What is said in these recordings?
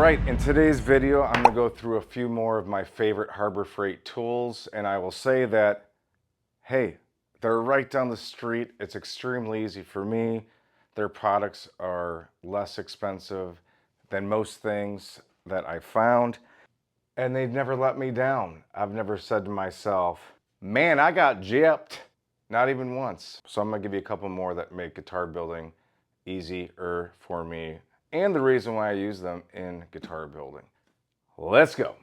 right, in today's video, I'm gonna go through a few more of my favorite Harbor Freight tools, and I will say that, hey, they're right down the street. It's extremely easy for me. Their products are less expensive than most things that I found, and they've never let me down. I've never said to myself, man, I got gypped. Not even once. So I'm gonna give you a couple more that make guitar building easier for me, and the reason why I use them in guitar building. Let's go.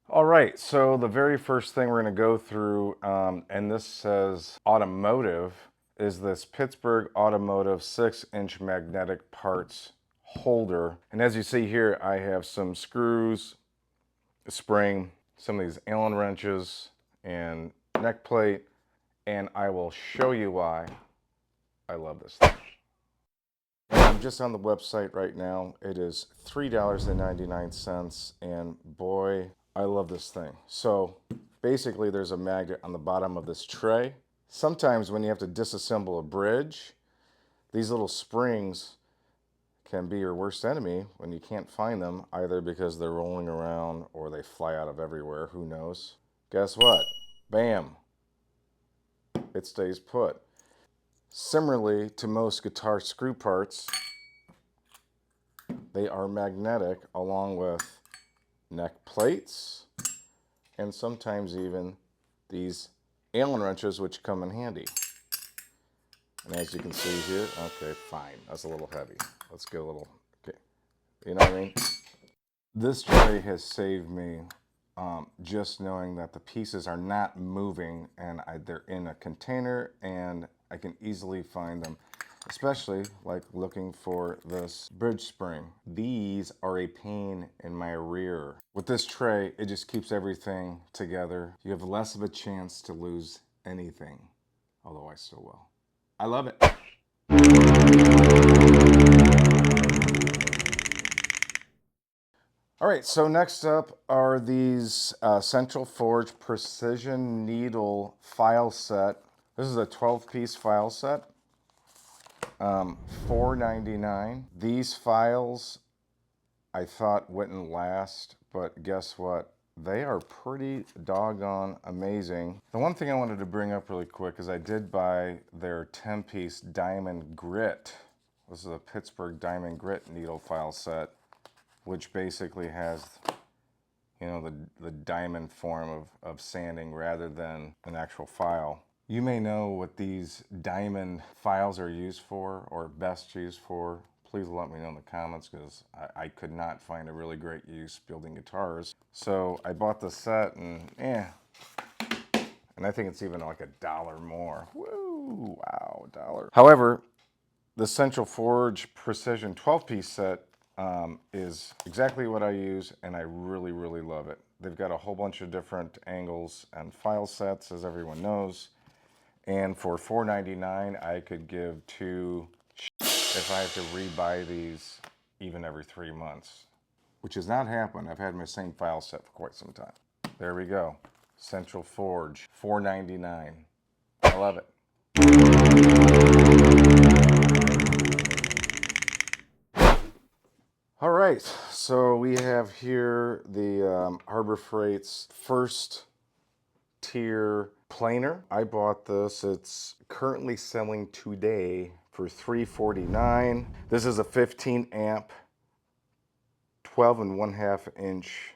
All right, so the very first thing we're going to go through, and this says automotive, is this Pittsburgh Automotive 6-inch magnetic parts holder. And as you see here, I have some screws, a spring, some of these Allen wrenches, and neck plate, and I will show you why I love this thing. I'm just on the website right now. It is $3.99, and boy, I love this thing. So basically there's a magnet on the bottom of this tray. Sometimes when you have to disassemble a bridge, these little springs can be your worst enemy when you can't find them, either because they're rolling around or they fly out of everywhere, who knows. Guess what? Bam, it stays put. Similarly to most guitar screw parts, they are magnetic, along with neck plates and sometimes even these Allen wrenches, which come in handy. And as you can see here, okay, fine, that's a little heavy. Let's get a little, okay, you know what I mean? This tray has saved me just knowing that the pieces are not moving, and they're in a container and I can easily find them, especially like looking for this bridge spring. These are a pain in my rear. With this tray, it just keeps everything together. You have less of a chance to lose anything, although I still will. I love it. All right, so next up are these Central Forge Precision Needle file set. This is a 12-piece file set, $4.99. These files I thought wouldn't last, but guess what? They are pretty doggone amazing. The one thing I wanted to bring up really quick is I did buy their 10-piece Diamond Grit. This is a Pittsburgh Diamond Grit needle file set, which basically has, you know, the diamond form of sanding rather than an actual file. You may know what these diamond files are used for, or best used for. Please let me know in the comments, because I could not find a really great use building guitars. So I bought the set, and I think it's even like $1 more. Woo, wow, $1. However, the Central Forge Precision 12-piece set is exactly what I use, and I really, really love it. They've got a whole bunch of different angles and file sets, as everyone knows. And for $4.99, I could give two if I have to rebuy these even every 3 months, which has not happened. I've had my same file set for quite some time. There we go. Central Forge, $4.99. I love it. All right, so we have here the Harbor Freight's first tier planer. I bought this. It's currently selling today for $3.49. This is a 15 amp, 12.5 inch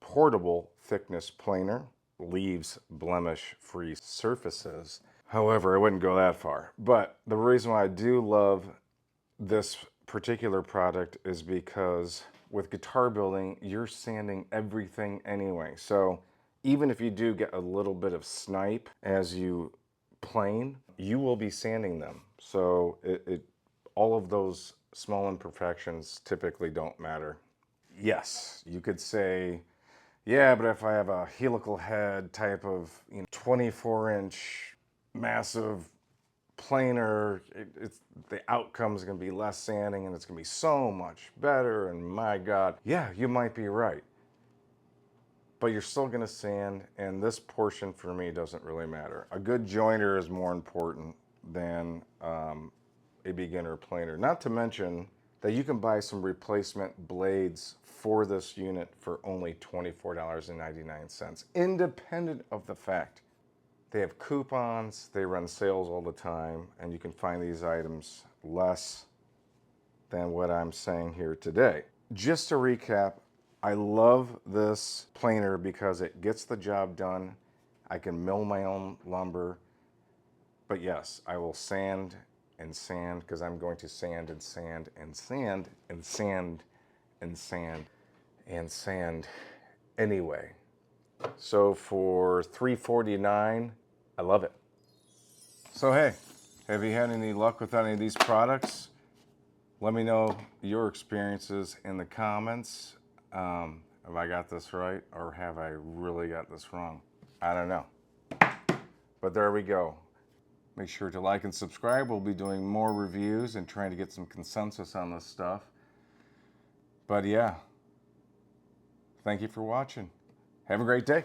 portable thickness planer. Leaves blemish-free surfaces. However, I wouldn't go that far. But the reason why I do love this particular product is because with guitar building, you're sanding everything anyway. So even if you do get a little bit of snipe as you plane, you will be sanding them. So all of those small imperfections typically don't matter. Yes, you could say, yeah, but if I have a helical head type of 24-inch massive planer, the outcome is going to be less sanding and it's going to be so much better, and my God, yeah, you might be right. But you're still going to sand, and this portion for me doesn't really matter. A good jointer is more important than a beginner planer. Not to mention that you can buy some replacement blades for this unit for only $24.99, independent of the fact they have coupons, they run sales all the time, and you can find these items less than what I'm saying here today. Just to recap, I love this planer because it gets the job done. I can mill my own lumber, but yes, I will sand and sand because I'm going to sand and sand and sand and sand and sand and sand anyway. So for $349, I love it. So hey, have you had any luck with any of these products? Let me know your experiences in the comments. Have I got this right or have I really got this wrong? I don't know. But there we go. Make sure to like and subscribe. We'll be doing more reviews and trying to get some consensus on this stuff. But yeah, thank you for watching. Have a great day.